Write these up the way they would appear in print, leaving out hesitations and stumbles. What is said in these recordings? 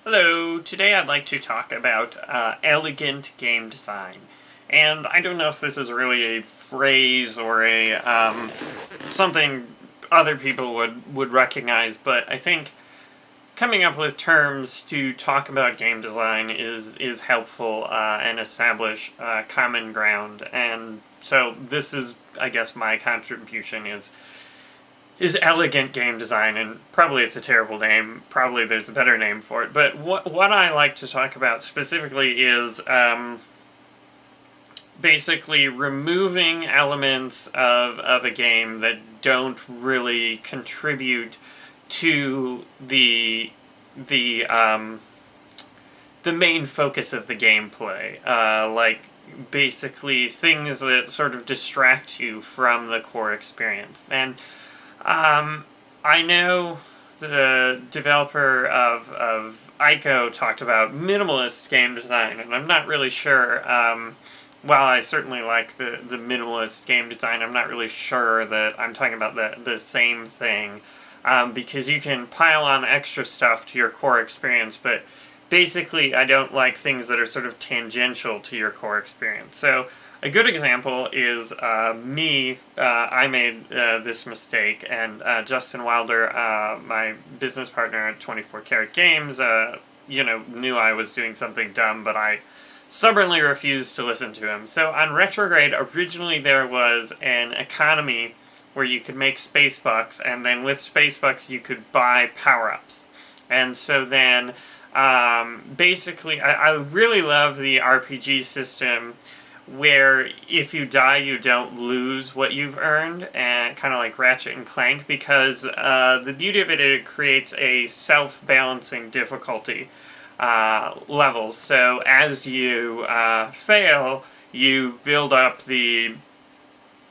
Hello, today I'd like to talk about elegant game design. And I don't know if this is really a phrase or something other people would recognize, but I think coming up with terms to talk about game design is helpful and establish common ground. And so this is, I guess, my contribution is elegant game design, and probably it's a terrible name. Probably there's a better name for it. But what I like to talk about specifically is basically removing elements of a game that don't really contribute to the main focus of the gameplay. Like basically things that sort of distract you from the core experience. And I know the developer of Ico talked about minimalist game design, and I'm not really sure, while I certainly like the minimalist game design, I'm not really sure that I'm talking about the same thing, because you can pile on extra stuff to your core experience, but basically I don't like things that are sort of tangential to your core experience. So a good example is me. I made this mistake, and Justin Wilder, my business partner at 24 Karat Games, knew I was doing something dumb, but I stubbornly refused to listen to him. So on Retrograde, originally there was an economy where you could make space bucks, and then with space bucks you could buy power-ups. And so then, basically, I really love the RPG system where if you die you don't lose what you've earned, and kind of like Ratchet and Clank, because the beauty of it, it creates a self-balancing difficulty level. So as you fail, you build up the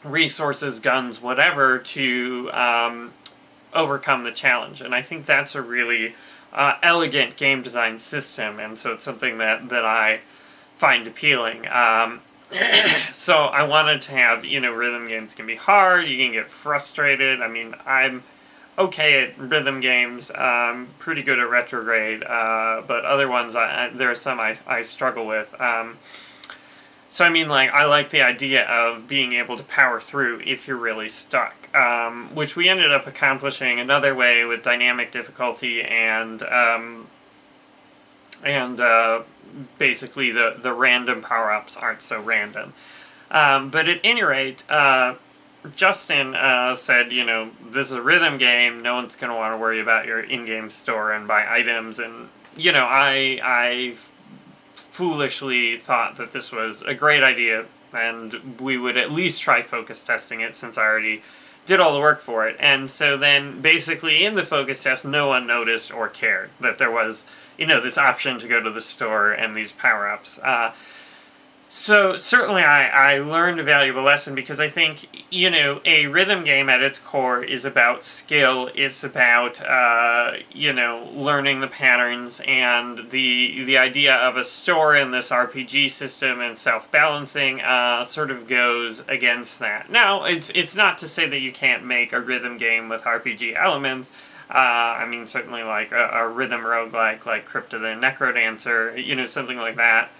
resources, guns, whatever, to overcome the challenge. And I think that's a really elegant game design system, and so it's something that I find appealing. So I wanted to have, rhythm games can be hard, you can get frustrated. I mean, I'm okay at rhythm games, pretty good at Retrograde, but other ones, there are some I struggle with. So I mean, like, I like the idea of being able to power through if you're really stuck, which we ended up accomplishing another way with dynamic difficulty and basically the random power-ups aren't so random. But at any rate, Justin said, this is a rhythm game, no one's going to want to worry about your in-game store and buy items, and, I foolishly thought that this was a great idea, and we would at least try focus testing it, since I already did all the work for it. And so then, basically, in the focus test, no one noticed or cared that there was, this option to go to the store and these power-ups. So certainly I learned a valuable lesson, because I think, a rhythm game at its core is about skill. It's about, learning the patterns, and the idea of a store in this RPG system and self-balancing sort of goes against that. Now, it's not to say that you can't make a rhythm game with RPG elements. I mean, certainly like a rhythm roguelike like Crypta the Necrodancer, something like that,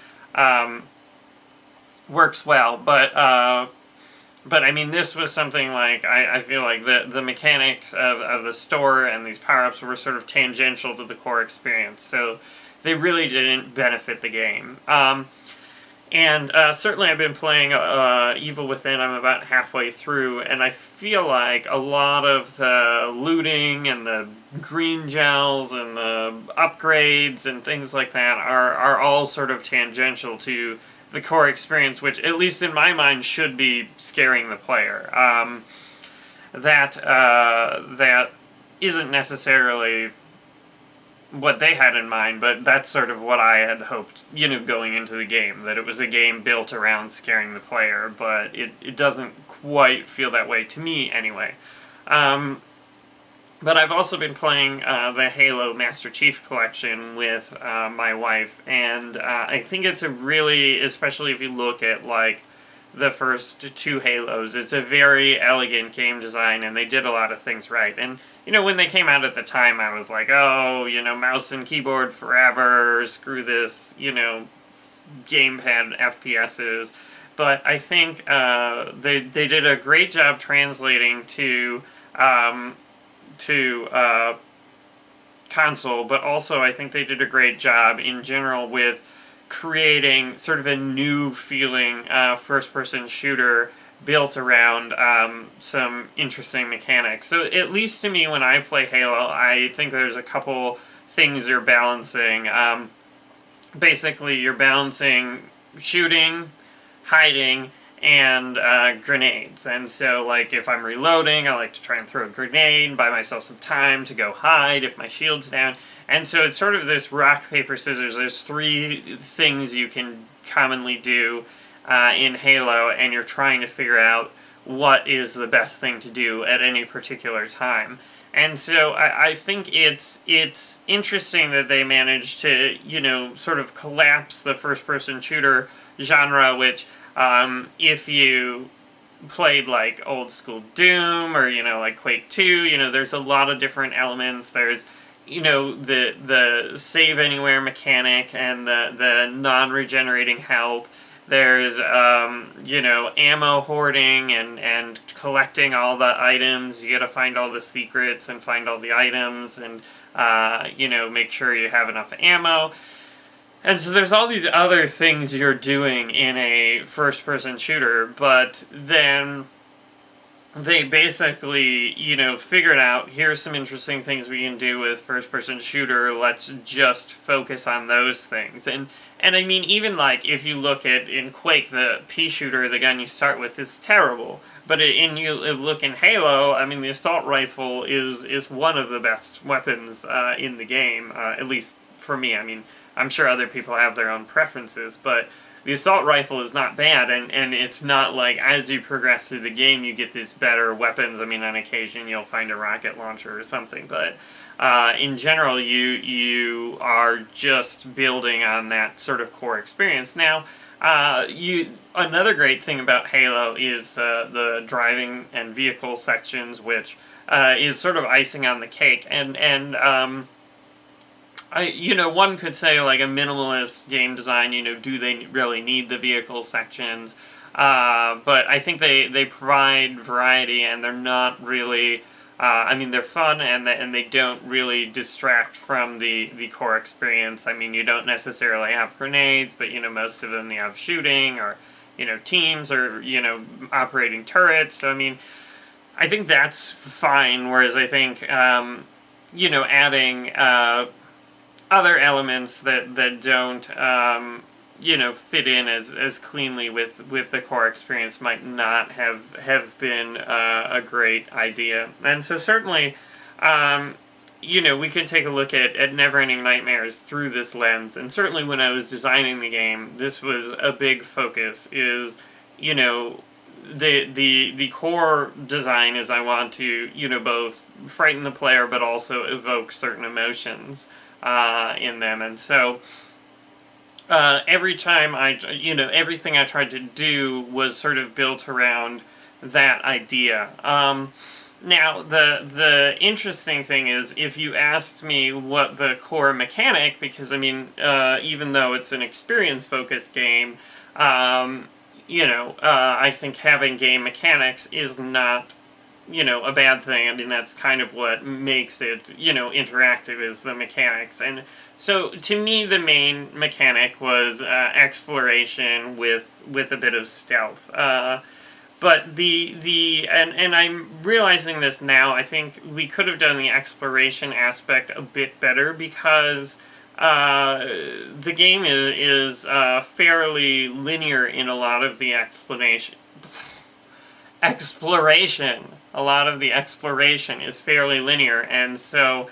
works well, but I mean, this was something like, I feel like the mechanics of the store and these power-ups were sort of tangential to the core experience, so they really didn't benefit the game. And certainly I've been playing Evil Within. I'm about halfway through, and I feel like a lot of the looting and the green gels and the upgrades and things like that are all sort of tangential to the core experience, which, at least in my mind, should be scaring the player. That isn't necessarily what they had in mind, but that's sort of what I had hoped, going into the game, that it was a game built around scaring the player, but it doesn't quite feel that way to me, anyway. But I've also been playing the Halo Master Chief Collection with my wife, and I think it's a really, especially if you look at, like, the first two Halos. It's a very elegant game design, and they did a lot of things right. And, when they came out at the time, I was like, oh, mouse and keyboard forever, screw this, gamepad FPSs. But I think they did a great job translating to console, but also I think they did a great job in general with creating sort of a new feeling first-person shooter built around some interesting mechanics. So at least to me, when I play Halo, I think there's a couple things you're balancing. Basically, you're balancing shooting, hiding, and grenades. And so, like, if I'm reloading, I like to try and throw a grenade, buy myself some time to go hide if my shield's down. And so it's sort of this rock, paper, scissors. There's three things you can commonly do in Halo, and you're trying to figure out what is the best thing to do at any particular time. And so I think it's interesting that they managed to, sort of collapse the first-person shooter genre, which, if you played, like, old-school Doom, or, like Quake 2, there's a lot of different elements. There's, the save-anywhere mechanic and the non-regenerating health. There's, ammo hoarding and collecting all the items. You gotta find all the secrets and find all the items and, make sure you have enough ammo. And so there's all these other things you're doing in a first-person shooter, but then they basically, figured out, here's some interesting things we can do with first-person shooter, let's just focus on those things. And I mean, even like, if you look at, in Quake, the pea shooter, the gun you start with, is terrible. But you look in Halo, I mean, the assault rifle is one of the best weapons in the game, at least for me. I mean, I'm sure other people have their own preferences, but the assault rifle is not bad, and it's not like, as you progress through the game, you get these better weapons. I mean, on occasion, you'll find a rocket launcher or something, but in general, you are just building on that sort of core experience. Now, another great thing about Halo is the driving and vehicle sections, which is sort of icing on the cake, and one could say, like, a minimalist game design, do they really need the vehicle sections? But I think they provide variety, and they're not really, they're fun, and they don't really distract from the core experience. I mean, you don't necessarily have grenades, but, most of them, you have shooting, or, teams, or, operating turrets. So, I mean, I think that's fine, whereas I think, adding other elements that don't, fit in as cleanly with the core experience might not have been a great idea. And so certainly, we could take a look at Neverending Nightmares through this lens. And certainly when I was designing the game, this was a big focus, is, the core design is I want to, you frighten the player, but also evoke certain emotions in them. And so every time everything I tried to do was sort of built around that idea. Now, the interesting thing is, if you asked me what the core mechanic, because, even though it's an experience-focused game, I think having game mechanics is not, a bad thing. I mean, that's kind of what makes it, interactive, is the mechanics. And so, to me, the main mechanic was exploration with a bit of stealth. But and I'm realizing this now, I think we could have done the exploration aspect a bit better, because the game is fairly linear in a lot of the exploration. A lot of the exploration is fairly linear, and so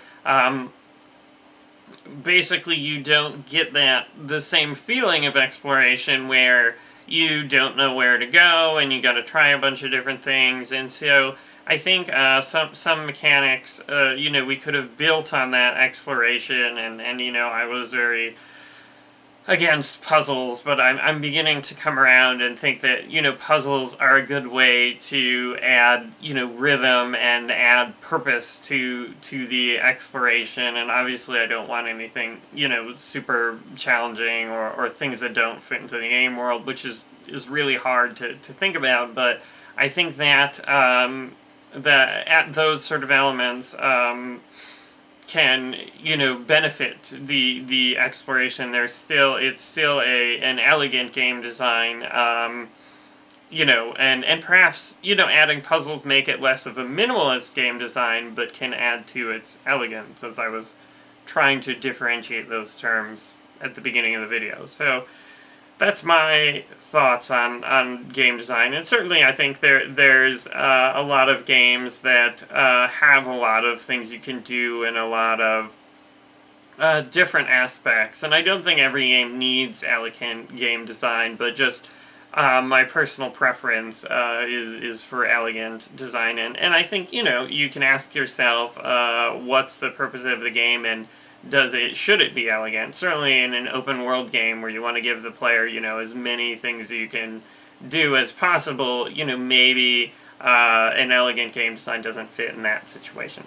basically you don't get the same feeling of exploration where you don't know where to go and you got to try a bunch of different things. And so I think some mechanics, we could have built on that exploration, and I was very against puzzles, but I'm beginning to come around and think that, puzzles are a good way to add, rhythm and add purpose to the exploration. And obviously I don't want anything, super challenging or things that don't fit into the game world, which is really hard to think about. But I think that that at those sort of elements can benefit the exploration. It's still an elegant game design, and perhaps adding puzzles make it less of a minimalist game design, but can add to its elegance, as I was trying to differentiate those terms at the beginning of the video. So that's my thoughts on game design. And certainly I think there's a lot of games that have a lot of things you can do and a lot of different aspects. And I don't think every game needs elegant game design, but just my personal preference is for elegant design. And I think, you can ask yourself what's the purpose of the game, and should it be elegant? Certainly in an open world game where you want to give the player, as many things you can do as possible, maybe an elegant game design doesn't fit in that situation.